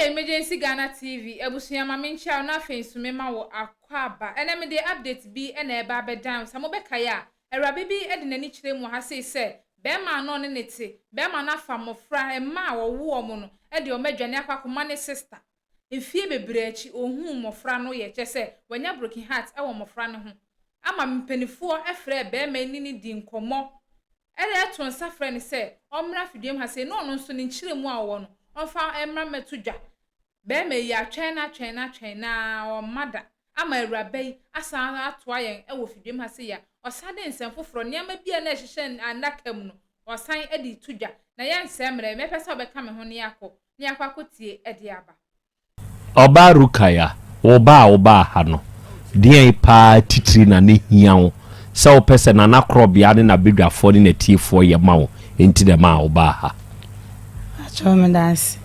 emergency Ghana TV ebusuya mamencha na afensu mema wo akwaba ene me de update bi ena eba be down samobeka ya erabe bi ede nani kire mu ha se be ma no ne nete be ma na fa mofra ema wo wo mo no ede o madwane akwakoma ne sister efie bebre achi ohun mofra no ye kyese wanya broken heart e wo mofra ne ho ama mpanifo efre be ma ni di nkomo ede eto nsafre ne se omra fidiem ha se no nso ne kire mu a wo no onfa emra metudwa be me ya twena o mada ama ewrabe asan ato ayen e wo fidiem ha se ya osade nsem foforo niam bia na ehihye anakam no osan edi tudwa na ya nsemre me pese obeka me ho ne akotie edi aba oba rukaya oba ha no de pa titiri na ne hiawo se o pese na Krobea ne na bedwafo ne natiefo ye mawo enti de ma oba ha Chomedas.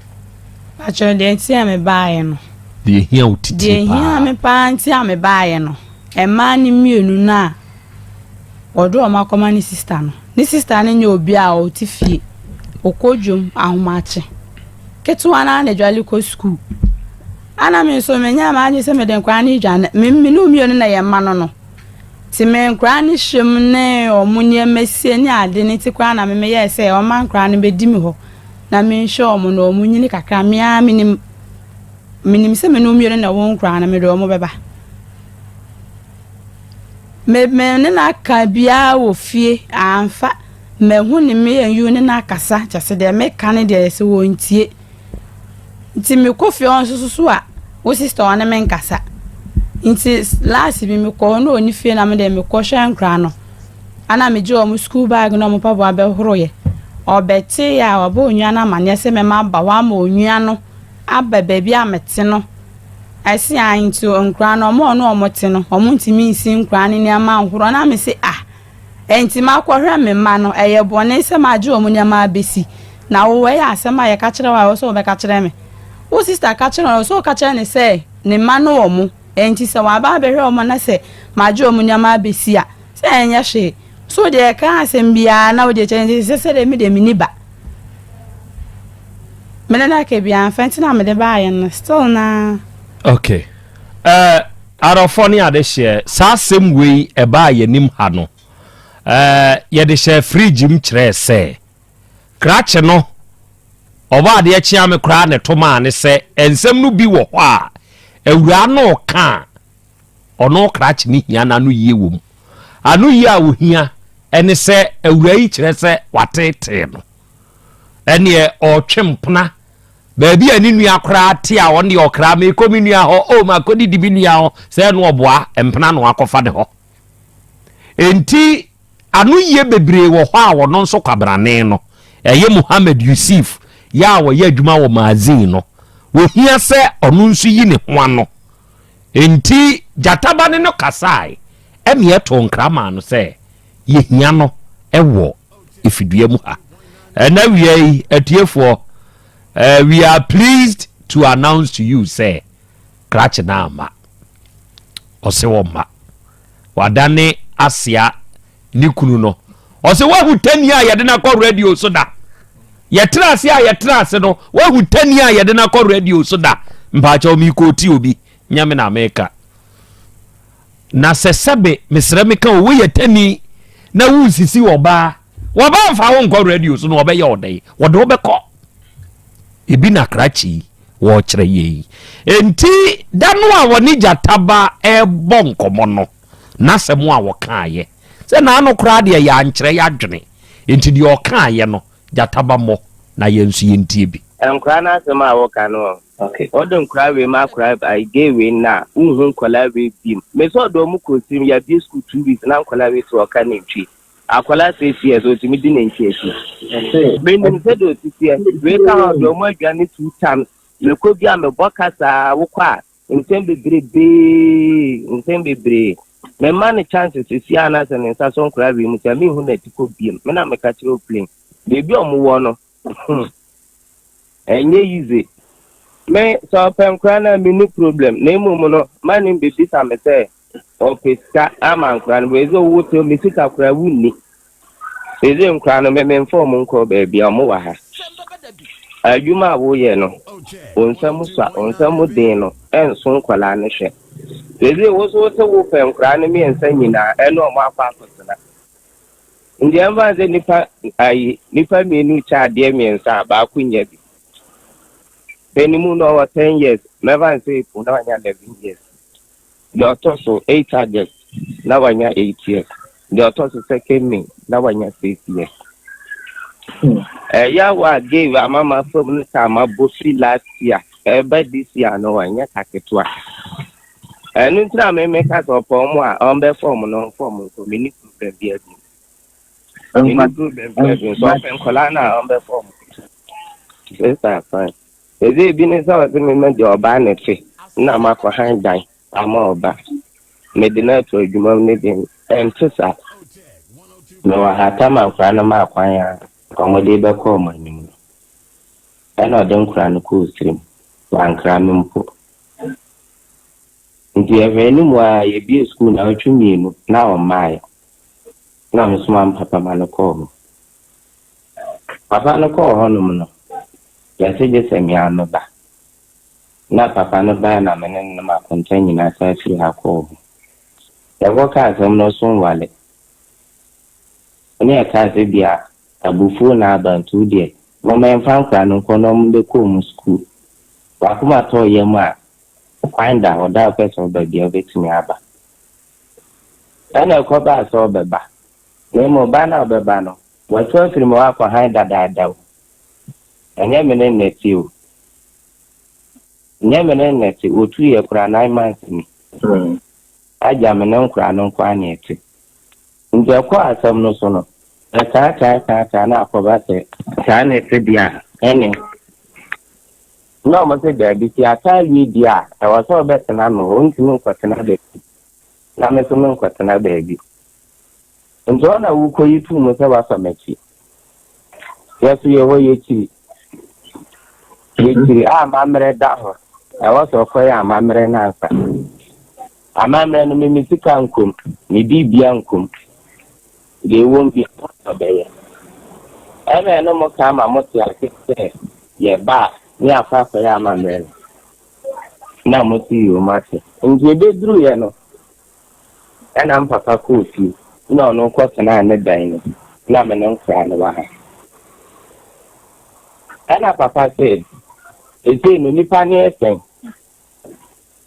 Pacho de tia me bae no. De hia utiti pa. De hia me pa tia me bae no. E ma ni mienu na. Odo o makoma ni sister no. Ni sister ne nya obi a o ti fie. Okodwom ahomache. Ketuwa na na dwale ko school. Ana me so menya ma anye se me den kwa ni dwane. Me no mienu na ye ma no. Ti me nkra ni hwem ne omunye mesie ni ade ni ti kwa na me ye se o man nkra ni bedi mi ho. Na me show mo no munyini kakra me a minim se me no miere na won kra na me do mo beba me ne na ka bia wo fie amfa me hu ni me yu ne na kasa chase de me kan de se wo ntie nti me kofi on susu a wo sister on me nkasa nti last bi me ko no oni fie na me de me ko hwan kra no ana me je o mo school bag no mo pabo abehoroye obeti ya obo onua na mane se me ma ba wa ma onua no ababa bia amete no asi antu nkra no mo no omote no omuntimi nsi nkra ne ma nhoro na me se enti ma kwahwe me ma no eye bone se ma je omunya ma besi na wo we ya asema ye ka kire wa wo so be ka kire me wo sister ka kire no so ka kire ne se ne ma no omu enti se wa ba behwe omo na se ma je omunya ma besi a se enya hwe so de ka asembia na wo de change se de mi de miniba menena ke bia fantina me de ba yen still na okay arofoni ade hye sa sem wei e ba yenim ha no ye de hye fridge m kire se krache no oba de chia me kra ne toma ne se ensem no bi wo ho a ewura no ka ono krache ni hia na no yie wom anu yi a wo hia ene se ewura yi kire se watete no ene o twempna baabi ani nua kra te a won de okra me kominua ho o ma kodi di binua ho se no oboa empna no akofa de ho enti anu yi bebre wo ho a wono nso kwabrane no eye Muhammad Yusuf ya wo ye adwuma wo magazine no wo hia se onu nso yi ne ho ano enti jataba ne no kasai emie to nkrama no se ye hia no ewo ifidua mu ha na wiei atiefo we are pleased to announce to you say krache na ama ose wo ma wadane asia nikunu no ose wa hutani a yede na kọ radio so da yetra asia yetra ase no wa hutani a yede na kọ radio so da mpacha o mi ko ti obi nyame na America na sesebe mesremeka wo yetani na wusisi oba fa wo nkọ radio so no obe ye odai wode obekọ ebi na krachi wo kire yi enti danu a woni jataba bon komo no na semu a wo kaaye se na anu kra de ya nkire ya dwene enti de o kaaye no jataba mo na yensu yentie bi enkra na semu a wo ka no okay odon kra we ma kra I gave we na uhun kola we bim me so do mu kosim ya bi school 2 weeks na kola we so ka na twi akola 6 years o timi di na nkiesi benin se do 6 years we ka do mo adwane 2 times le ko bia me bokasa wo kwa ntem bebre me man chances si ana se ne sa so nkra we mu tia me hu na tiko biem me na me ka kire o plane bebi o mu wo no enye easy me so penkra na me no problem na emu no man be bisa me say okay ska ama nkra no we zo wo to me sika kra wunni eze nkra no me inform nko ba bia mo wa ha adwuma wo ye no onsamu sa onsamu den no enso nkwala ne hwe ezi wo so te wo pem kra ne me ensa nyina eno o ma fa akosena ndi amba ze nipa menu cha de me ensa ba kunya bi benimu no over 10 years never say fu na wanya 11 years the otoso 8 targets na wanya 8 years the otoso second me na wanya 6 years ya wa gave mama from the time abosi last year by this year no wanya kaketwa enu ntra me make us upon mo a on be form no form so many problem bi abi many problem bi abi so pen kola na on be form yes fine eze bi ni so se me de oba na fe na makọ han dan ama oba me de na to adwuma ne de entisa no ha ta ma kwa na ma kwan ya komode be ko ma ni ana de nkra no ko stream wa nkra me mpo ndi eveni mwa ye bi school na otwumi no na o mai na msuma papa manoko papa no ko hono no ya seje semia no ba na papa no ba na menen na ma kontanyi na sa fi ha ko ya go ka so no so wale ne ka se bia abufu na bantu de mo men fan kwa no ko no mbe ko mu school wa kuma to ye ma find out that person be the obetimi aba ana ko ba so be ba ne mo ba na be ba no wa to firi mo akwa han dada enye mene neti o nye mene neti otu ye kura 9 months ni aja mene nkura no kwa neti nje kwa asam no so no ka na akoba se ka neti dia ene no mo se da bi ti ata wi dia e wo so be tena no o ntimi kwatena be na me so me kwatena be bi njo na wu ko yitu mo se wa so mechi yesu ye ho yechi yechi mamre da ho e wo so ko ya mamre na nsa amamre no me sika nkom ni bibia nkom de won bi obeye eme no mo ka ma mo ti akete ye ba ni afa ko ya mamre na mo ti o ma ti nje be dru ye no ana mpapa ko fi na no ko tena ne dan no na me no nkra no wa ha ana papa said ese no nipa ni esen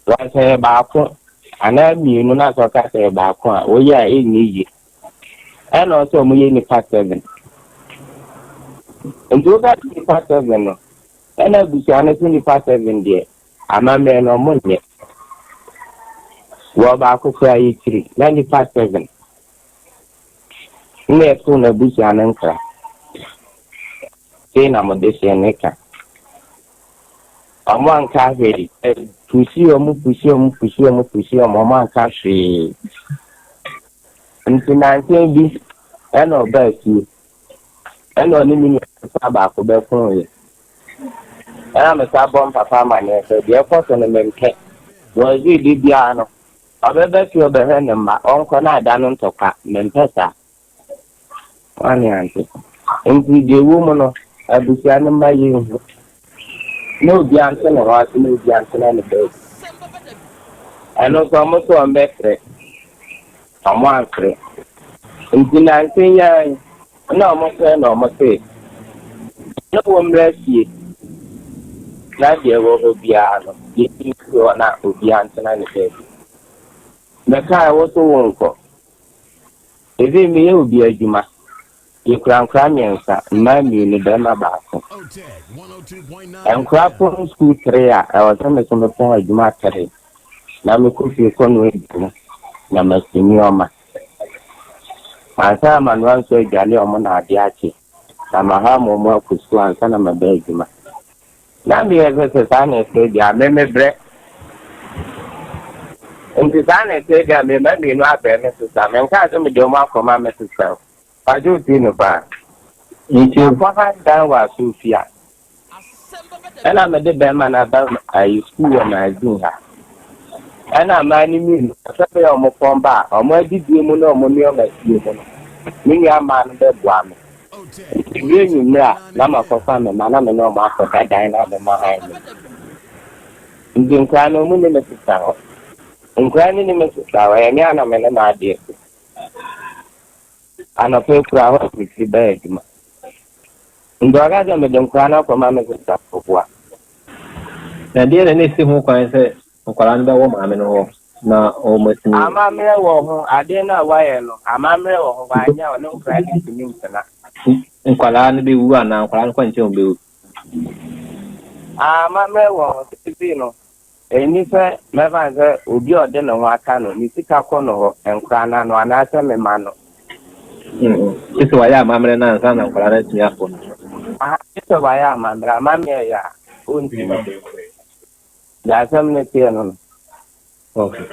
wa se ba ko ana mi no na so ka se ba ko a o ya enyi yi ana so mo ye nipa 7 ndo ga nipa 7 no ana busi ana so nipa 7 de ama me no mo nye wa ba ko fa yi kiri na nipa 7 ne so na busi ana nkra na mo de se neka amwan ka heri pusi o mo man ka hwe ntinante bi eno ba si eno ni mi sa ba ko be fun ye ana me sa bom papa ma ne se de ko so ne menke wo ji di bia no abebe ti o be he ne ma onko na ada no ntoka mentesa wani ante nti de wo mo no abusia no ma ye hu no bi anse no wa no bi anse na ne be ano so mo so mbekre amo ankre nti na nse ya na mo se no mo se no wo mrafie na de wo bia no ye ti ko na obi anse na ne be me kai wo so wonko ezi mi ye obi adwuma Ukraine miensa mami ni bema baako enkra pon school 3 a wato me so me pon adwuma 3 na me ko fi ko no edu na masini oma asa manwan so jale omo na ade achi na mahamo mo akusu ansa na mabe adwuma na me eze sa na se dia me bre nti sa na se dia me mami no abe me so sa me nka so me de mo akoma me so sa Paju tino pa. Nti kwa dan wa Sofia. Ana me de be ma na ba ai school na azin ha. Ana ma ni mi sabe o mo pomba, o mo adidie mu na o mo ni o ma tie mu. Ni ya ma no be bua me. You know, Lama for family, Manama no master, I dine out the Mahai. In the Incrano Minimus Tower. In Granny Tower, and Yana Melana dear. And a few crowds with the bed. In the other Madame Crana for Mamma's stuff for what? Na dear anything who can say, Okalanda woman, na almost. I'm a mere woman, I didn't know why I'm a mere woman, I know no credit to me tonight. Nkwalaa bi wu ana nkwalaa no kwanche o be wu ma mere woman, no. Eni fe me fa se obi ode no ho aka no ni sika kọ no ho enkra na no ana se me ma no. Ese wa ya ma mere na nsa na nkwalaa na tumi afọ. Ese wa ya ma mere ya onti no. Ya sam ne tie no. Okay.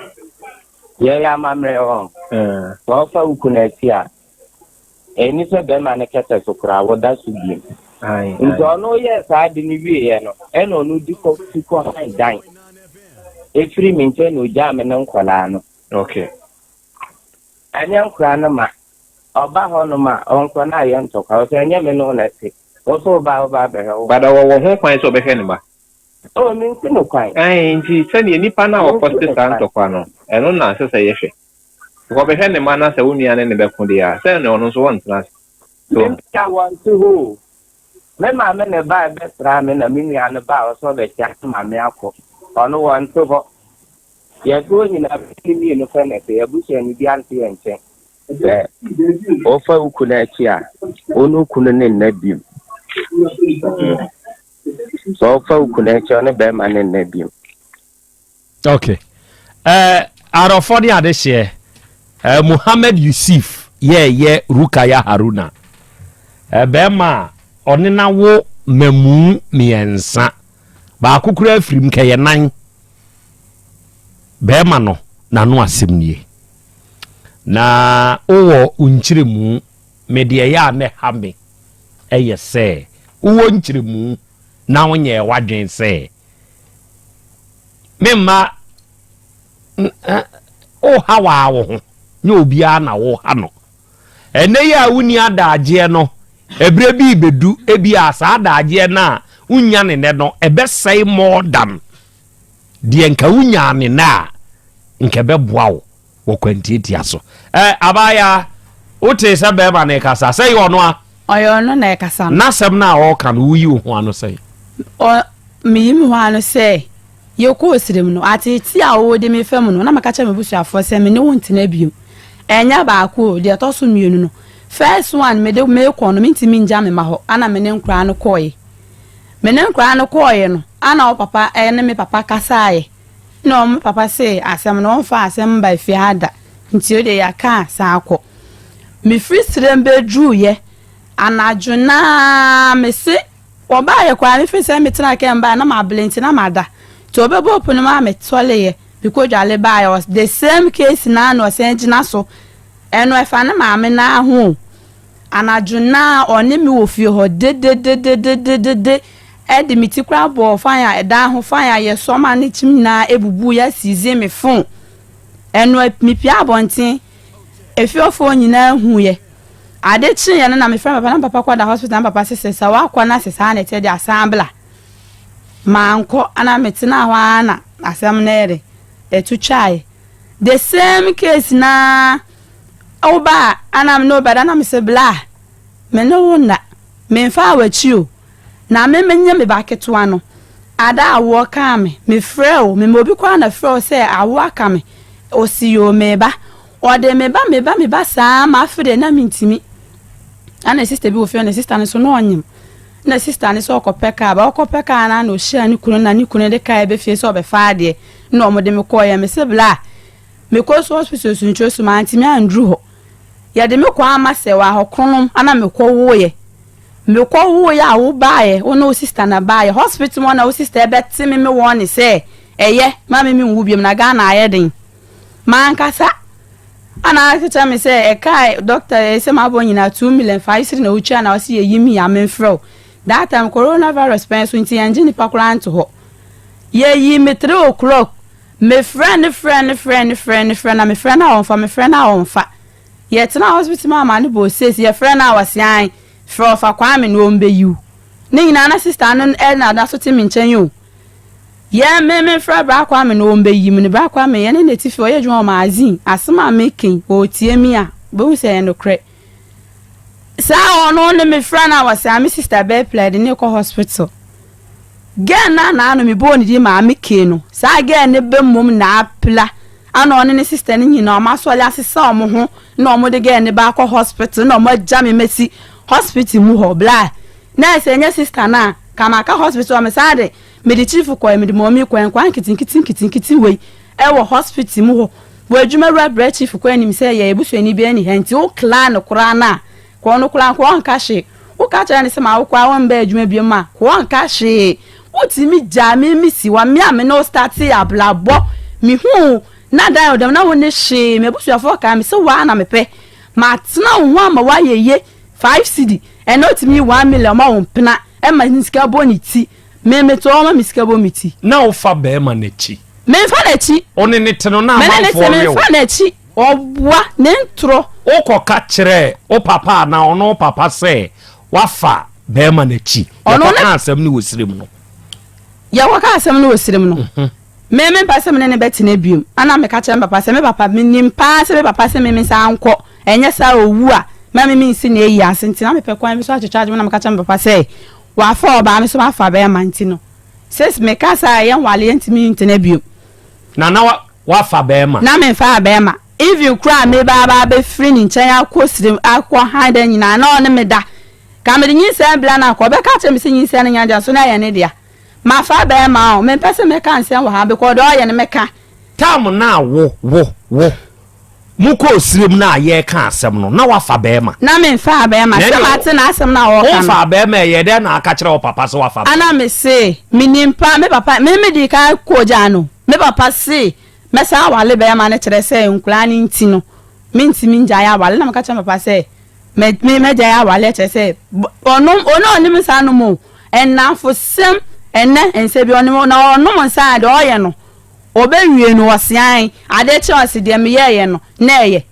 Ya ma mere o. So fa uku na tia. Eni fe be ma ne kete so kra wo da su bi. Ai. Nso no ye sa de ni wi ye no. E no no di ko dan. Efiri minche no jam na nkwala no. Okay. Anya nkwa no ma. Oba ho no ma, onko na ye ntoka. O se anya me no na se. O so ba be ho. Bada wo ho kwan so be hwe ne ba. O mi nti no kwan. Ai nti se ne nipa na wo post sa ntokwa no. Eno na se ye hwe. Ko be hwe ne ma na se wonua ne be ko dia. Se ne ono so won tena. So ya want to ho. Me ma me ne ba be tra me na minua ne ba o so be tia ma me akọ. Ono want to ho. Ya go ni na ni no fa ne te abusia ni bi ante ye nche. O fa uku na chi a. Onu ku no ne na bi. So fa uku na chi ono be ma ne na bi. Okay. Arofo ni ade hye. Muhammad Yusuf ye Rukaya Haruna. Be ma one na wo mamu miensa. Ba akukura afrim keye nan. Be ma no na no asemnie. Na owo unchiremu me de ya ne ha me. Eye se owo unchiremu na wonye wadwen se. Memma o hawa wo nye obia na wo ha no ene ya wuni adaje no ebre bi bedu ebi asa adaje na unya ne no ebesai more than de nka unya ne na nke beboa wo kwantiti aso abaya wote sa be ma ne kasa sei ono a oyo no na kasa na sem na o kan wuyi ho ano sei o miyim ho ano sei yeko osirem no atiti a wo de me fam no na makacha me busuafo se me ne wontina biom enya ba ko de toso mienu no first one me de me ko no mintimi nja me ma ho ana me ne nkra no koye no ana o papa ne me papa kasaye no me papa se asem no fa asem ba fi ada nti o de ya ka sa akọ me free sirem be dru ye anajuna me se oba ye kwa me fi se me tena ke mba na ma blenti na mada to obebo open ma me tole ye because jale ba was the same case na no senjina so eno efa na ma me na ho anajuna oni mi wo fie ho de edi mi tikra bo fire eda ho fire ye so ma ne chim na ebubu ya sizie me fon eno mi pia bontin efi ofo nyina hu ye ade chi ye na me friend papa na papa kwa da hospital na papa sese sa wa kwa na sesa na te di asambla manko ana metina ho ana asam na ere etu chai the same case na oba ana no bada na me se bla me no wona me fa wachi na me menye me ba keto ano ada awo ka me frɛ o me obi kwa na frɛ o se awo aka me osiyo me ba ode me ba saa ma afre na mintimi ana sister bi wo fi na sister ne so no onyim na sister ne so okopeka ba okopeka na no hia ni kunu na ni kunu de kai be fie so be faade na omode me koye me se bla me ko so hospital so ncho so ma antimi andru ho ya de me ko amase wa ho kronum ana me ko woye a wo baaye ono sister na baaye hospital mo na wo sister e beti me won se eye ma me nwu biem na ga na aye den man kasa ana akita me se e kai doctor e se ma bo nyina 2 million 5 na uchi na wo se yimi ya me mfro that time coronavirus pen so nti anje ni pakura nto ho ye yi me 3 o'clock me friend na me friend na on fa ye tena hospital ma ma ni bo se ye friend na wasian for kwame no mbe you ne nyina na sister no na da so timi nchen yo ye me fra bra kwame no mbe yi me bra kwame ye ne netifi o ye dwon magazine asema making o tie mi a bo se no kre sa ono ne me fra na was am sister be played ne ko hospital gen na no me bo ni di ma make no sa gen ne be mom na apla ana one ne sister ne nyina o ma so le asesa omo ho na omo de gen ne ba ko hospital na omo ja me mesi hospital mu ho bla na se nya sister na kama ka hospital am sa de me di chief ko me di momi ko en kitin we e wo hospital mu ho wo adwuma ra chief ko anim se ye ebusuani bi ani henti o clan kura na ko no kura ko anka hye o ka cha ne se ma wo kwa won ba adwuma bi ma ko anka hye o ti mi ja mi si wa mi ame no start ya blabo mi hu na dan odam na wo ne hye me ebusuafo ka mi se wa na me pe ma tena wo ama wa ye 5 cedi and not me 1 million ma won pena e ma nisika boniti me to ma misika bomiti na wo fa be ma na chi me fa na chi oni ne teno na ma fo me fa na chi obwa ne ntro o ko ka kire o papa na ono papa se wa fa be ma na chi ono na asem ni wosirem no ya wa ka asem ni wosirem no me pa se me ne beti na biom ana me ka kire papa se me papa me nim pa se me papa se me sa anko enye sa owu a mama mi nsi na eyi Asante na me pe kwan bi so achicharge me na me ka kire papa se wa fa oba me so ma fa be ma nti no ses me ka sa ye wale ntimi ntena biom na wa fa be ma na me fa be ma if you cry me ba be free ni nchen akosire akwa handa nyina na one me da ka me nyi se bla na ko be ka che me se nyi se na nya so na ye ne dia ma fa be ma o me pese me ka nsen wa ha be ko do ye ne me ka tam na wo muko sirem na ye ka asem no na wa fa be ma na me fa be ma se ma te na asem na wo ka no fa be ma ye de na aka kire o papa so wa fa ana me se minimpa me papa me di ka ko ja no me papa se me sa wale be ma ne kire se nkula ni nti no me nti mi nja ya wale na me ka kire papa se me ja ya wale kire se ono ni me sa no mo en fo sem enne ense bi ono na ono mo sa de oye no obewie no wasian ade chance de me ye no na ye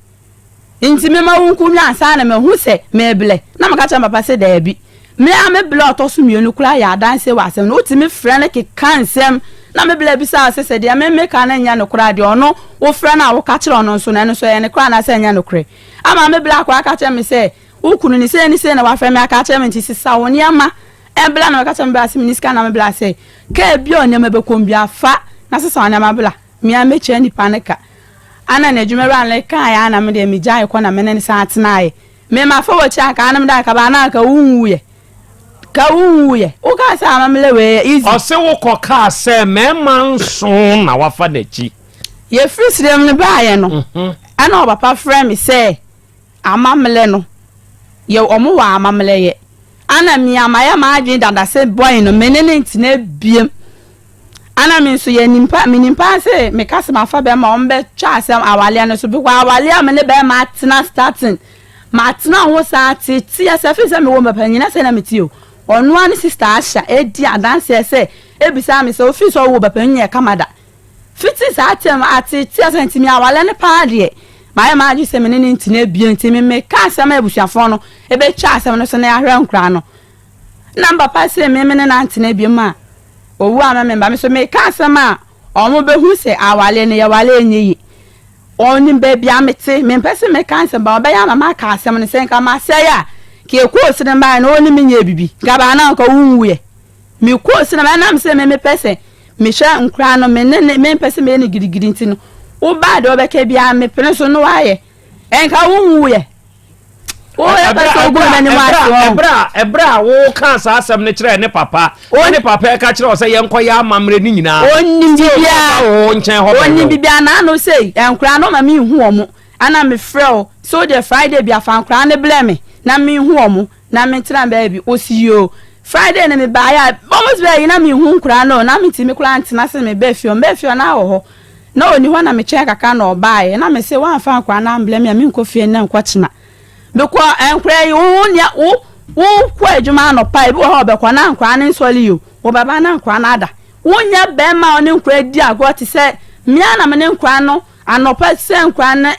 nti me ma wunku nya ansa na me hu se me ble na me ka cha papa se da bi me a me ble otoso mienu kura ya danse wasem no ti me frɛ ne ke kansem na me ble bi sa se de me ka na nya no kura de ono wo frɛ na wo ka kire ono so na no so ye ne kura na se nya no kure ama me ble akwa ka cha me se ukunu ni se na wa frɛ me aka cha me nti sisa woni ama e ble na ka cha me ba se miniska na me ble se ka bi onya me be kombia fa na sesa wana mabla mi a meche ni paneka ana na adwumara le kan ya na me de mi jai ko na me ne sa atena ye me ma fa wo cha ka na me da ka ba na ka wunwuye o ka sa amamle we easy o se wo ko ka se me man so na wa fa da chi ye free srem ne ba ye no ana o papa frɛ me se amamle no ye omo wa amamle ye ana mi amaya ma adwen dada se boy no me ne ntina biem ana min so ye nimpa se me kase ma fa be ma ombe twa asem awale no so bi kwa awale am ne be ma tena starting ma tena ho sa ti asafi se me wo mapanyina se na metio onu an sister asha edi adanse se ebisa me se ofi so wo bapanyina kamada fiti sa atem ati ti asanti mi awale ne pa de ma aju se me ne ntina bia nti me kase ma ebusuafo no ebe twa asem no so na ahwe nkra no namba pa se me ne na ntina bia ma owu amemba me so me ka asema omo behu se awale ne ya wale enyi oni be bia mete me pese me ka asema oba ya mama ka asema ne sen ka ma se ya ke ko sine ba na oni menye bibi gaba na ka wunwuye me ko sine ba na me se me pese me hwa nkra no me pese me ne girigiri ntino wo ba de obeka bia me pene so no waye en ka wunwuye o ya ba so go na ni wa ebra wo kan sa asem ne kire ne papa ne papa ka kire o se ye nkoya amamre ni nyina onni bibia o nchen ho onni bibia na no sei enkura no ma mi hu omo ana me frɛ so the Friday bia fa nkura ne blame na mi hu omo na me tira ba bi osiyo Friday na me ba ya almost be na mi hu nkura no na me ti me kura ntina se me be fio na ho na oni ho na me che kaka na obae na me se wan fa nkura na blame ya mi nko fie na nkwachina because enkura yi wo kwa adwuma no pa ebi ho be kwa na nkwa ne nsoli yo wo baba na nkwa na ada wonya be ma oni nkwa di agro ti se mia na me ne nkwa no anopa se nkwa na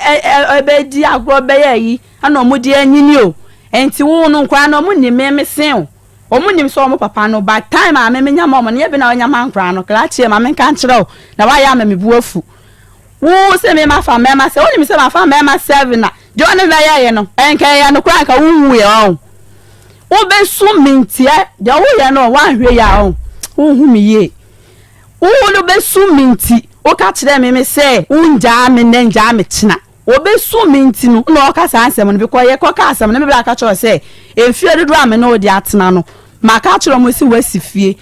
ebe di agro be yi ana omudi anyini o enti wo no nkra no mu ni me sen omu nim so omu papa no by time a me nya mama ne be na onya man nkra no kra chie ma me kan kire o na wa ya ma me buafu wo se me ma fa me ma se oni me se ma fa me ma 7 na jo ne me ya ye no enka ya no kra ka wu ye o wo be su mintie de wo ye no wa hwe ya o wo hu mi ye wo no be su minti o ka kire me se unja me ne nja me china wo be su minti no o ka sa ansem no be ko ye ko ka asem no me bla ka cho se enfie dodo ame no odi atena no maka kire mo si wasifie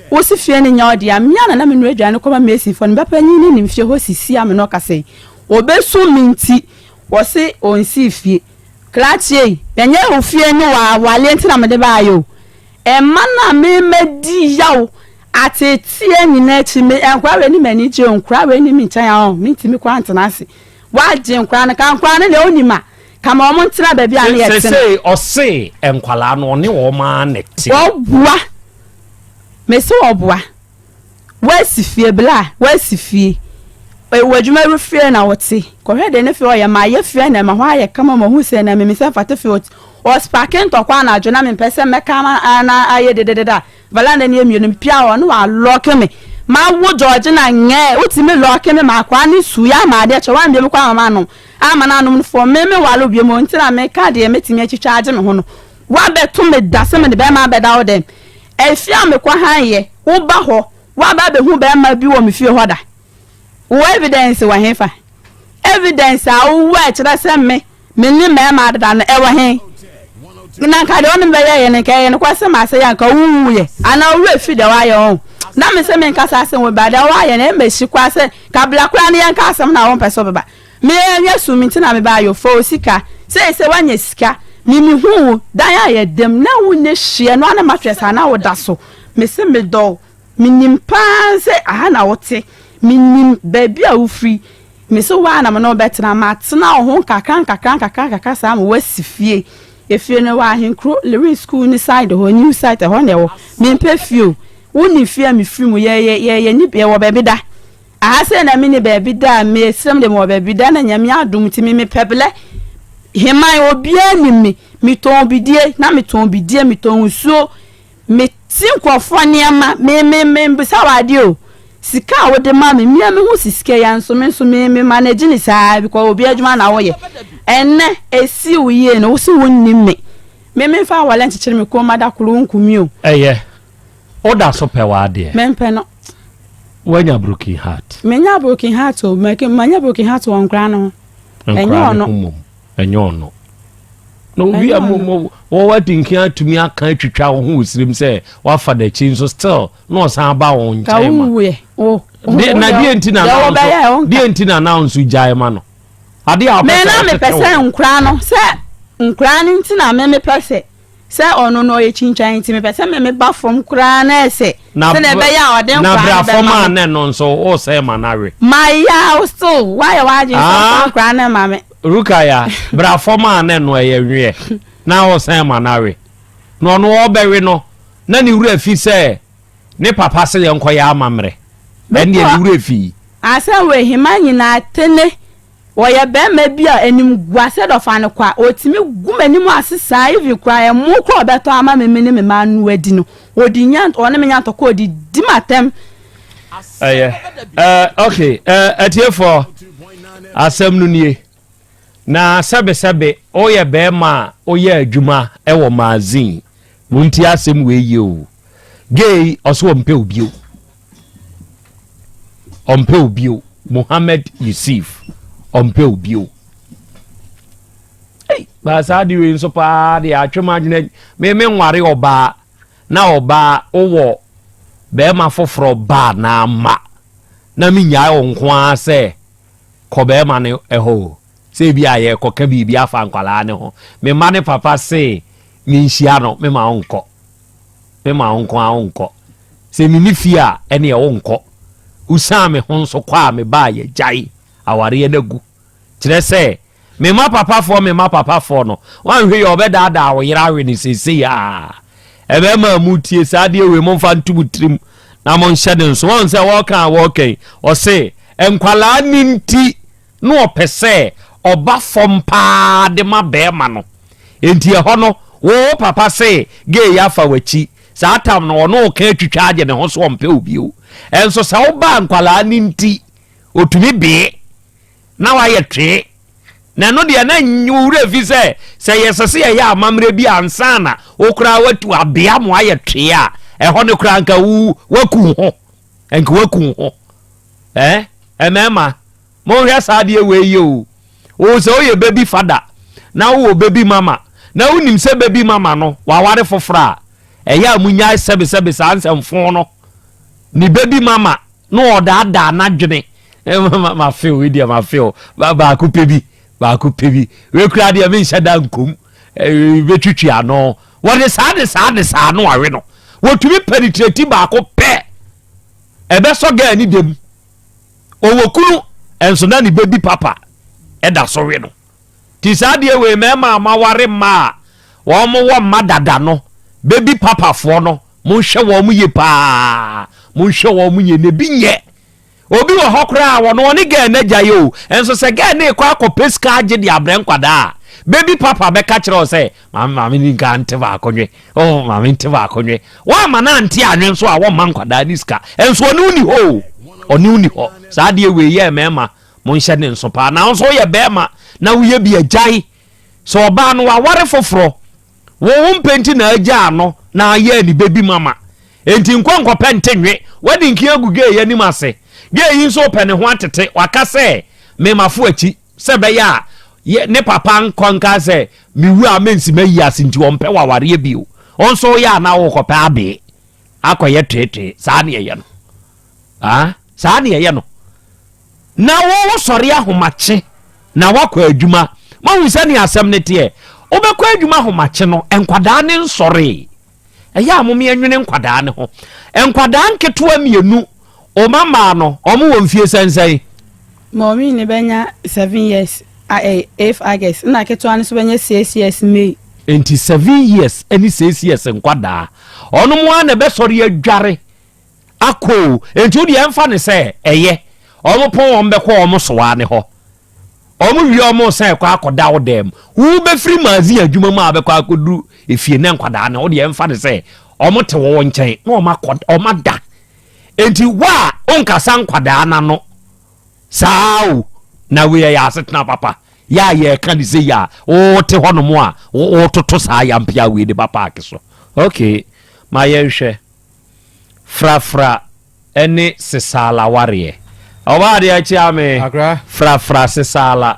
wo si fie ne nya odi amia na me no adwane ko ma mesi fo no be panyi ni mfie ho sisi ame no ka se wo be su minti wo se onsi fie klachie enye wo fie ni wa wale ntina me de ba yo ma na me medi yawo atetie nyina chi me enkwa we ni mani je nkwa we ni mi chan ya o mi ntimi kwa ntena ase wa je nkwa na kan kwa na le onima kama o mo ntina ba bia na ye tena se o se enkwala no ne wo ma neti wo bua me se wo bua wa sifie bla wa sifie wadwuma rufie na wote ko hwede ne fie o ya ma ye fie na ma hwa ye kama ma hu se na me se fate fie o sparking to kwa na adwo na me pese meka na aye dedededa valanda ne emienu mpia o no wa lock me ma wo George na nye utimi lock me ma kwa ni su ya ma de che wa mbie me kwa mama no ama na no for me wa lo bie mo ntira me ka de metimi achitwa age me ho no wa beto me dase me de be ma beda wo dem efia me kwa han ye wo ba ho wa ba be hu be ma bi wo me fie ho da wo evidence wa hefa evidence a wo wa kira se me ni me ma da no e wa hen na ka de onu be ye ne ka ye ne kwa se ma se ya ka wu ye ana wo efi de wa ye on na me se me nka sa se wo ba da wa ye ne me shi kwa se ka bla kwa ne yan ka asem na won peso beba me nya su mi ntina me ba yo fo sika se wanya sika mi hu dan ya ye dem na wo ne hie no ana mattress ana wo da so me se me do mi nim pa se aha na wote mi nim baby a wo free me so wa na me no betra ma tena ho kakran sa ma wasifie efie no wa henkro lerin school ni side ho new site ho ne wo me mpe fie wo ni fie mi free mu ye ni be wo baby da aha se na me ni baby da me srem de mo baby da na nyame adum ti me pebele hemai obia ni mi ton bidie na mi ton bidie mi ton usuo me tinkofo niama me bisa wade o sika wo de ma me hu sisike ya nso me manage ni saa because obi adwuma na wo ye enne esi uye no wo si wonni me fa wale nchechire me ko mada kuru nkumi o oda so pe wade me mpe no wanya broken heart me nya broken heart o me manya broken heart won kra no enyo no no we am wo wadinki atumi aka atwitwa wo ho osirim se wa fa da chi so still no san ba won nchaima na die ntina announce jaima no ade a me na me pese nkra no se nkra ni ntina me pese se ono no ye chinchan nti me pese me ba from kra na ese se na be ya ode nkra na bra from an no so o se manawe my ya still why waje so nkra na mame Rukaya bra forma na no ye hwe na o san manawe no no obewe no na ni wura fi se ne papa se ye nkoya amamre en ye wura fi asa we himanyi na tene wo ye be ma bia enim guase do fa ne kwa otimi gumanim asesa ivi kwa ye mu kwa obeto ama memene me manu adi no odi nya one me nya to ko odi dimatem okay atiefo asem no nie na sabe oye bema oye adwuma ewo magazine munti asem we ye o gay oso ompe obio Muhammad Yusuf ompe obio ba sa di we nso pa di atwema agene me nware oba na oba owo bema foforo ba na ma na minya onko ase ko bema ne eho se bia ye ko ka bibia fa nkwala ne ho me ma ne papa se mi nhia no me ma onko se mi ni fia ene e onko usame ho nso kwa me ba ye jai aware ye dagu kire se me ma papa fo no wan hwe ye obeda da wo yira hwe ni sese ya ebe ma mutie sade we mo fa ntubutrim na mo nhye den so won se wo kan o se enkwala ninti no opese oba fom pa de ma be ma no enti e ho no wo papa say gay ya fa wachi saa tam no no ka twitwa age ne ho so ompe obi o enso sa wo ba nkwala ni nti otumi be na wa ye twe na no de na nyure fi se yesese ya amamre bi ansana okura watu abia mo aye twe a e ho ne kura nka wu waku ho enka waku ho emema mo hwe saade we ye o se o ye baby father na wo baby mama na unim se baby mama no wa ware fofora eya munya sebe sansem no ni baby mama no oda na dwene ma feel we dia ma feel ba ku pebi we kura dia me nhyada nkom betwitwi ano what is sad no awe no what we penetrate ba ko pe ebe so ga ni dem owokunu enso na ni baby papa eda so we no ti sadie we mema maware ma wo mo wo madada no baby papa fo no mo hwe wo mo ye pa mo hwe wo mo ye ne bi nye obi wo hokra wo no ne ga na gya yo enso se ga na ekwa akopeska age di abren kwada baby papa be ka kire o se mama ni ga nte ba akonwe mama nte ba akonwe wa ma na nte anwe so a wo man kwada ni ska enso oni uni ho sadie we ye mema mo hye ne nso pa na nso ye bema na wo ye bi agyan so oba no wa ware foforo wo mpenti na agya no na ye ni baby mama enti nkwankwa pentenwe wadi nkia guge ye ni mase ge yin so pene ho atete waka se me mafo achi se be ya ne papa nkonka se mi wu amensi mayi asinti wo mpe wa ware bio onso ya na wo kopa abe akoye tete saa ne ye no saa ne ye no na wo sori ahomache na wakọ adwuma ma hu se ne asem ne te obekọ adwuma ahomache no enkwada ne nsori eya amome enwene enkwada ne ho enkwada nketo amienu o mama no omo wo mfie sensai mommy ne benya 7 years if I guess na keto an so benya 6 years me enti 7 years any 6 years enkwada ono mo an be sori adware akọ enti odi emfa ne se eye omo pon ombe ko omo sowa ne ho omo wi omo se kwa akoda wo dem wo be free mazi adwuma ma be kwa akodu efie ne nkwada ne wo de emfa ne se omo te wo nchen na omo da enti wa onkasa nkwada na no sao na we ya asetna papa ya ye kan se ya o te hono mo a o toto sa ya mpia we de papa akiso okay ma ye hwe frafra ene sesala ware oba de achi ame frafra sesala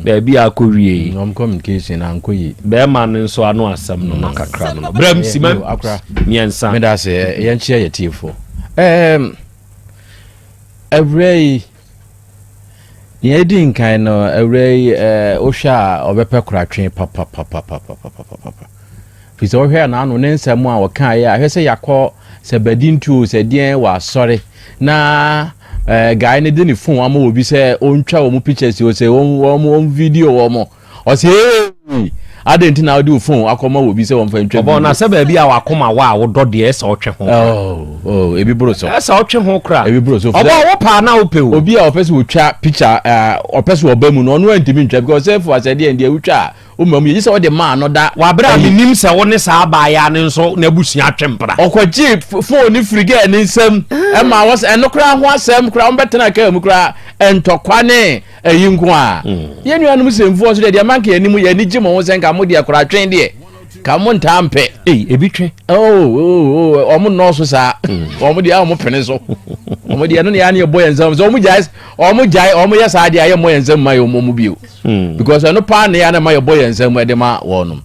be bia akowie no communication ankoyi be man nso ano asem no kakra no bram simam akra miensa me da se ye nchia ye tiefo every yedin kan no every ohwa obepe kuratwe papa fiso ohwa na anu ne nsem a wokan ya ahwese yakọ se badintu se dien wa sori na guy ne de ni phone ama obi se ontwa wo mu pictures o se wo video wo mo o se adenti na odi phone akoma obi se wo mfa ntwa obo na se ba bi a wakoma wa wo dode e se otwe ho ebi bro so e se otwe ho kra ebi bro so obo wo pa na wo pe o obi a opese wo twa picture opese wo ba mu no no antimi ntwa because if was dey and dey wutwa o mam yi se wo de man no da wa bra minim se wo ne sa ba ya ne nso na busua twempra okwaji phone ni frige ni nsam e ma was eno kra ho asem kra on betena ka mu kra entokwa ne eyinko a ye nuanum semfo so de manka yanimu ye ni gimo wo senka mo de kra twen de ka mo ntampe ebi twen omo no so sa omo de omo pene so omo de no ne ya ne boy enzam so omo jai ya sa de aye mo enzam ma yo mo bio because no pa ne ya na ma yo boy enzam e de ma wonum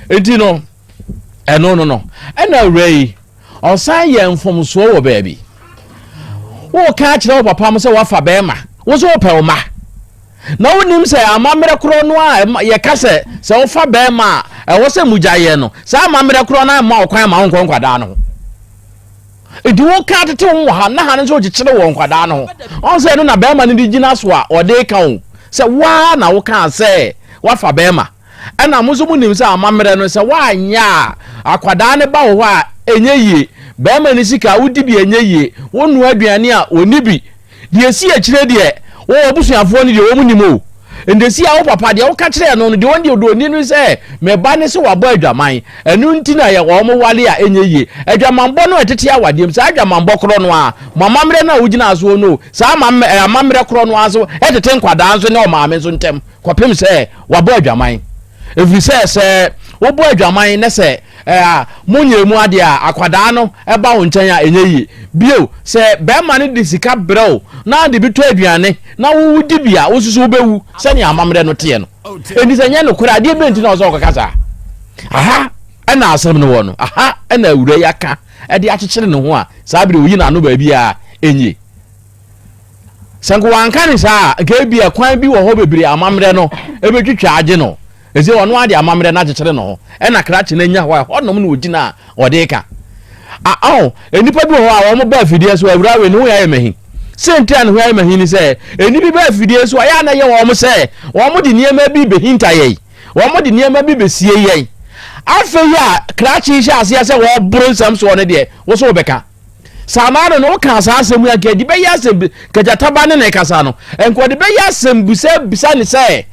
enti no no ena rei osan ye mfomso wo baabi wo ka kire wo papa mo se wo fa be ma wo so pe wo ma na wonim se amamre kro no a ye ka se wo fa be ma wo se mujaye no sa amamre kro na ma okwan ma won kwada no edi wo ka tete wo ha na ha ne so gikire wo kwada no on se no na be ma ne di gina so a o de ka wo se wa na wo ka se wa fa be ma ana mo so munim se amamre no se wa anya akwada ne ba wo a enye yie be ma ne sika wodi bi enye yie wonu aduane a oni bi de esi akire de wo obusuafo ne de wo munim o ndesi a wo papa de wo ka kire no de won de odo ni no se me ba ne se wa bo adwaman enu ntina ye wo mo wale a enye yi adwaman bo no etete awade m sa adwaman bo kro no a mama mre na wugina aso no sa amamre kro no aso etete nkwada aso ne o maame so ntem kwapem se wa bo adwaman every se wo bo adwaman ne se munye mu ade a akwada no eba wo nchen a enye yi bio se be ma ne de sika brew na de bi to aduane na wo wudi bia wo susu wo bewu se ne amamre no te no eni se nya no kura ade be nti na so kokasa aha ana asem no wo no aha ana awura yaka ade akyekyere ne ho a saa bi oyi na no ba bi a enye sanko wanka ne saa ga bi akwan bi wo ho bebere amamre no ebetwitwa age no eze ono ade amamre na akyekyere no ho ena krache na nya ho a honom no ogina ode ka enipa bi ho a wo mo ba fidie so awura we no ya mehi sente no ya mehi ni se eni bi ba fidie so ya na ye wo mo se wo mo di niema bi behinta ye wo mo di niema bi besie ye afa ya krache sha ase se wo bro sam so ne de wo so beka samano no ka sa asem ya ke di be ya asem kajataba ne kasa no enko di be ya asem bisa ni se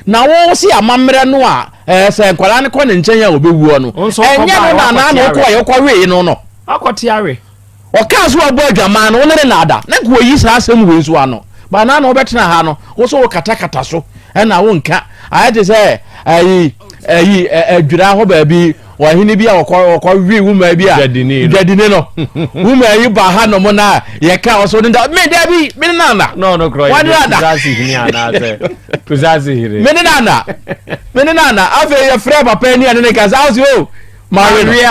na wo si amamre no a se nkwala ne ko ne nchen ya obewu no enye no na no ko ye ko we no akotiare o ka so abo adwaman no ne na ada na ko yi sa asem we so ano ba na no betena ha no wo so kata so na wo nka ayete se ayi adwira ho ba bi wahini bi a wokọ wi wuma bi a dadine no wuma yi ba ha no mo na ye ka oso nda me da bi me na kro kuzazi hini ana se kuzazi hire me na afa ye frɛ papa ni ane ne ka sa o Maria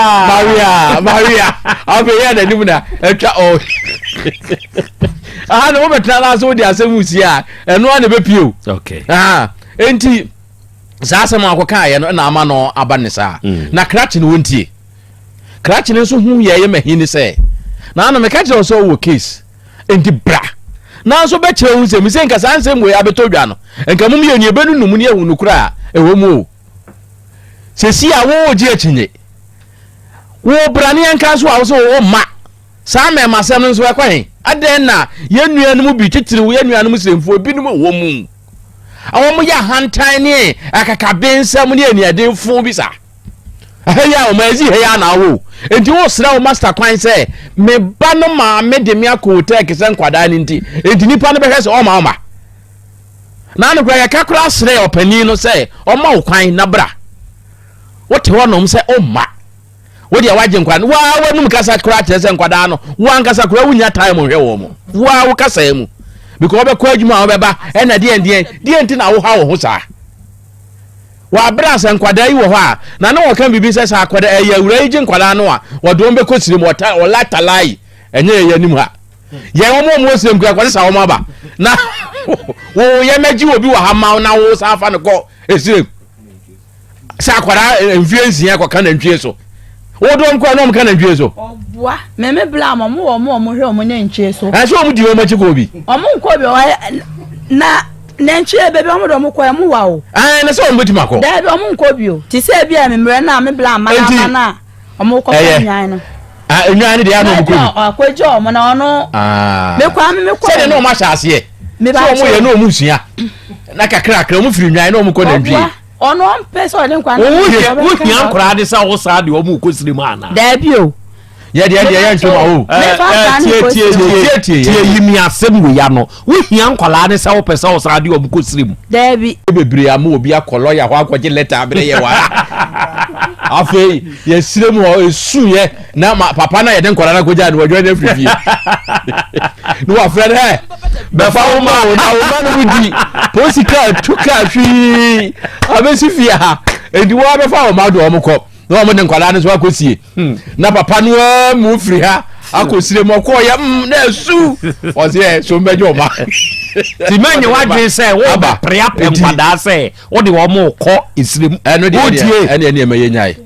afa ye da nimu na etwa o aha no mo betra la so di asemu si a eno ane be pio okay enti sasa ma akoka ye no na ama no abanisa na krachi no wontie krachi no so hu ye mahini se na na me ka kire so wo case enti bra na so be kire hu se mi se nka sanse mwe abetodwa no nka mum ye ni ebenu numu ne ehunu kura ewo mu se si a wo oji achinye wo bra ne nka so a so wo ma sa me ma se no so ekwan aden na ye nuanu mu bi titiri wo ye nuanu mu siremfo bi no wo mu awon mo ya hantan ni akakabensam ni eniade fun bi sa ya o mazi ya na wo enti wo sra o master kwan se me ba no ma me de me akote kese nkwada ni nti enti nipa no be hwese o ma na no kwa ya kakura sra o pani no se o ma wo kwan na bra wote wonom se o ma wo dia waje nkwan wa wonum kasa kura kese nkwada no wa nkasa kura wunya time hwe wo mo wa wo kasa mu because obe kwa adwuma obeba ena die nti na wo ha wo ho sa wa bra san kwada yi wo ho a na na wo kan bibi se sa kwada ya wura yi nkwada no a wo do mbe ko sirim wota o latalai enye ye nim ha ye wo mo sirim kwa kwada sa wo ma ba na wo ye meji obi wo ha ma na wo sa fa ne ko esirim sa kwada influence ya kwa kan ntwe so wo do mko na mka na ntwe so obwa meme bla mo hwe mo nya ntwe so a so mo di wo ma chiko obi omo nko bi na ntwe bebe omo do mo ko emu wa o na so mo betima ko da bi omo nko bi o ti se bia memre na me bla ma na omo ko nyan no nyan de ya no mo ko akwaje omo na ono me kwa se no ma sha ase me ba so mo ye no mo sua na kakra mo firi nyan no mo ko na ntwe ono mpeso de nkwa na wo hia nkora de sa wo sa de omu kosiri mu ana da bi o ye ntoma o tie yimi asem wo ya no wo hia nkora de sa wo pesa wo sa de omu kosiri mu da bi bebre ama obi akolo ya ho akwaje letter abere ye wa afei ye sire mu o esu ye na papa na ye de nkora na koja ni wodwo na frifie no wa frere he be fa wo ma wo na wo ma no di posika tuka hwi abesi fie ha edi wo be fa wo ma do omko na wo de nkora na so akosie na papa no mu firi ha akosire mo ko ya na esu o se so mbejo ma ti manye wadwe se wo ba prea pempada se wo de wo mo ko isirem eno de ene emaye nyai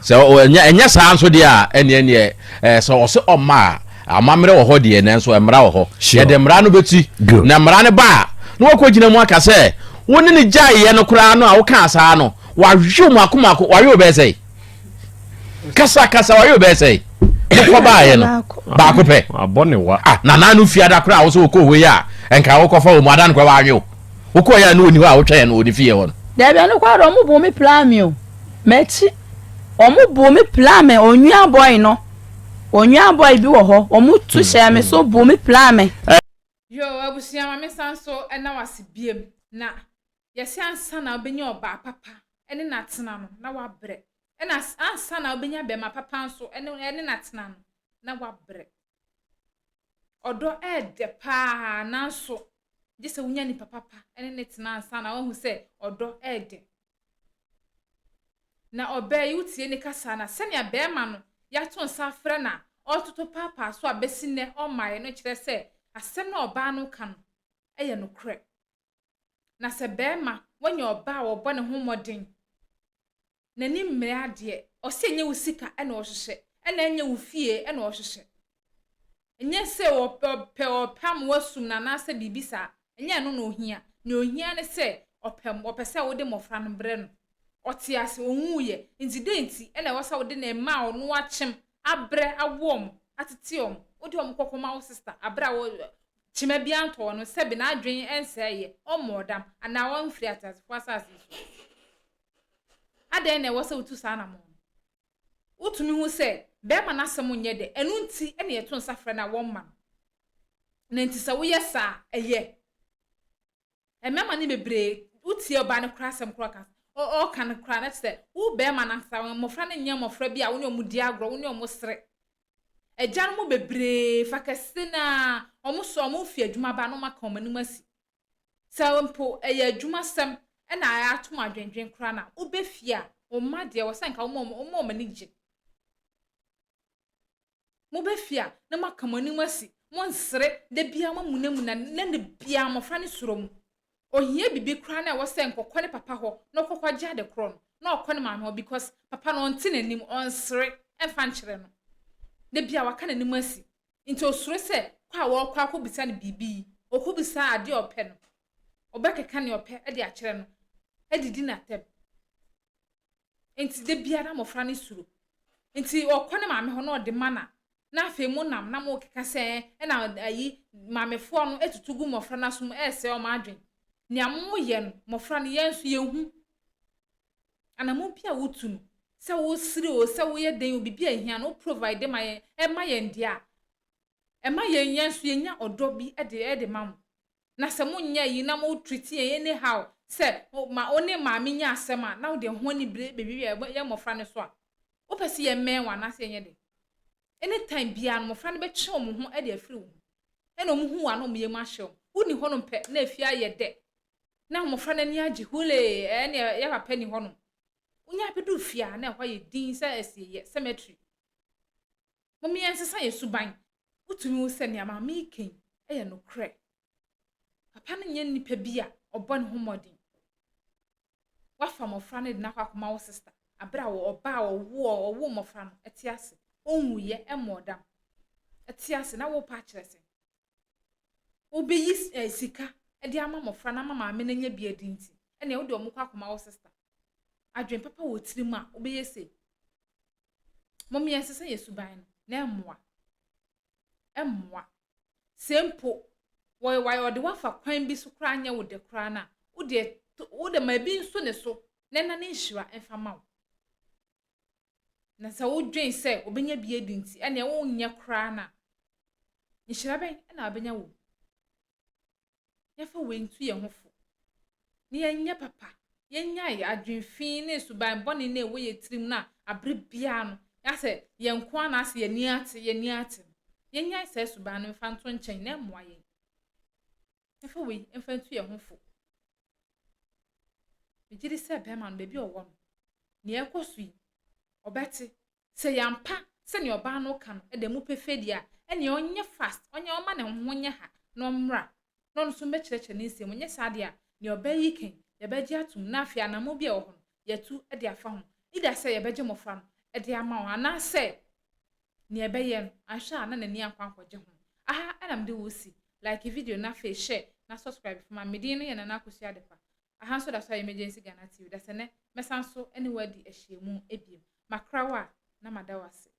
so enya saa nso de a ene so o se o ma amamre wo ho de ene nso emra wo ho ye de mra no beti na mra ne ba no wo ko gina mu aka se wo ne ne jai ye no kura no a wo ka saa no wa hwe mu akomako wa hwe obese kasa wa hwe obese ko ba ye no ba ko pe abone wa na no fiada kura wo so ko we ya enka wo ko fa wo madan ko wa hwe Woko ya no ni ho a wo twa no oni fie ho no. Da bia no kwa ro mo bo me plan me o. Mechi. Omo bo me plan me onua boy no. Onua boy bi wo ho. Omo tu share me so bo me plan me. Yo abusia ma me sanso na wase biem na yesi ansa na obenya oba papa ene na tena no na wabre ena ansa na obenya be ma papa nso ene na tena no na wabre odo ede pa na nso gese wunya ni papa ene ne tena ansa na wahu se odo ede na obe yutie ni kasa na senia be ma no ya to nsa frɛ na ototo papa so abesine o mai no kire se asem na oba no ka no eye no kre na se bema wanya oba wo bɔ ne ho modin nani mmre ade o se enye wo sika ena o hwehwe ena enye wo fie ena o hwehwe enye se wo pam wasum na na se bibisa enye no no ohia ne ohia ne se opese wo de mofra no bre no ɔte ase onwuye incidenti ena wo sa wo de na ma wo no achem abre awom atetiom odi om kokoma wo sister abra wo chima bia nto no se bi na adwen enseye omodam ana won free atas for asase so aden na wo se utu sa na mo utumi hu se be ma na asem nye de enu nti ene yeto nsafre na won ma na nti se wo yesa eye emema ni bebre utie oba ne kra asem kra ka o kan kra na se wo be ma na sa mofra ne nya mofra bia wo ne omudi agro wo ne omosre ejan mo bebre fakase na omuso mo fi adwuma ba no maka omanim asi sampo eye adwuma sem e na ya atom adwendwen kra na wo be fia o ma de wo sanka wo mani gye mo be fia na maka omanim asi mo nsere de bia mo munamu na ne bia mo fra ne suro mu ohie bibi kra na wo sanka kokɔ ne papa ho na kokɔ gya de kro no na okɔ ne maame ho because papa no onte nanim onsere emfa nkyere no de bia waka na nim asi nti osuro se kwa wo kwa ko bisa ne bibi okubisa ade opɛ no obekeka ne opɛ e de akyere no edidi na tem nti de bia na mofra ne suro nti okɔ ne maame ho na ode mana na afi mu nam na mo keka se e na ayi maame fo no etutugu mofra na so se o ma adwen ne ammo ye no mofra ne yenso yehu ana mo bia wotu no se wo siri o se wo ye den obibi ahia no provide ma ye e ma ye ndia e ma ye nyanso ye nya odo bi e de mam na se mo nya yi na mo treat ye anyhow se ma oni ma me nya asema na wo de ho ni bebi ye mofra ne so a wo pese ye men wa na se ye de anytime bia no mofra ne be kye mo ho e de afiri wo e no mo hu wa no mo ye ma hye wo ni ho no pe na afia ye de na mofra ne ni agi hule e ne ye papa ni ho no unya bedu fia na hwa ye din sa asiye cemetery mummy ensesa ye suban utumi wo se ne ma me ken eye no kre papa no nye nipa bia obɔ ne homodin wafa mofra ne na kwa koma wo sister abra wo oba wo mofra no etiase onwuye emodam etiase na wo pa kyerese obeyi sika e de ama mofra na mama me na nya bia dinti ene wo de omukwa koma wo sister adwen papa wo tirim a obeye se mommy ensesa yesuban na emmoa sempo wo de wafa kwan bi so kra anya wo de kra na wo de ma bi nso ne so na ne nhira emfa ma wo na sa wo dwen se obenya bi edinti ene wo nya kra na nhira ben na obenya wo yafa we ntu ye hofo ni nya papa yenya ya adwenfin ne suban boni na ewo ye tirim na abre bia no ya se ye nko na ase ye ni ate yenya se suban no fa nto nchen na moa ye efa we emfa ntu ye hofo bigiri se be man be bi owo no ne ekosu yi obete se yampa se ne oba no ka no e de mu pefedia e ne onye fast onye oma ne ho nye ha no mra no nso mekyereche ne nsem onye sade a ne obayi ken ye beje atum na afia na mo bia wo ho yetu e de afa ho ida se ye beje mofra no e de ama ho ana se ne ye beye no ahwa na nani akwankwaje ho aha anam de wo si like video na fe share na subscribe for my medin no ye na akosi adepa aha so da so emergency Ghana TV da se ne mesanso anywhere di ehyiemu ebiem makrawa na madawase